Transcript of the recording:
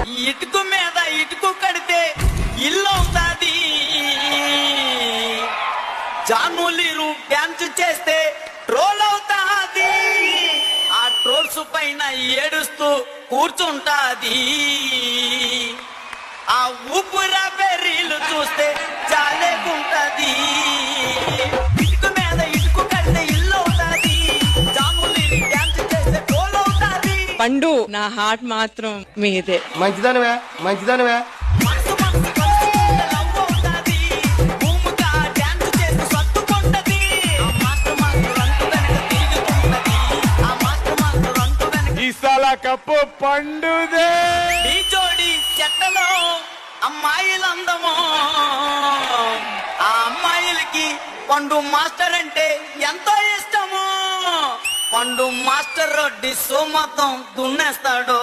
ఇటుకు మీద ఇటుకు కడితే ఇల్లు అవుతాది. జానులీరు డ్యాన్స్ చేస్తే ట్రోల్ అవుతాది. ఆ ట్రోల్స్ పైన ఏడుస్తూ కూర్చుంటాది. ఆ ఊపురా బెర్రీలు చూస్తే చాలేకుంటది. ఇటుకు మీద ఇటుకు కడితే ఇల్లు అవుతాది. జానులీరు డ్యాన్స్ చేస్తే ట్రోల్ అవుతాది. పండు నా హార్ట్ మాత్రం మీదే. మంచిదానివే మంచిదానివే. మనసు మనసు కలుసుకుంటే లవ్ అవుతాది. భూమిగా డ్యాన్స్ చేసి సత్తుకుంటది. ఆ మాస్టర్ మాస్టర్ అంటూ వెనక తిరుగుతుంటది. ఆ మాస్టర్ మాస్టర్ అంటూ వెనక ఈసాల కప్పు పండుదే. ఈ జోడి చెట్టలో అమ్మాయిలందమో. ఆ అమ్మాయిలకి పండు మాస్టర్ అంటే ఎంతో ఇష్టము. పండు మాస్టర్ డిస్సు మొత్తం దున్నేస్తాడు.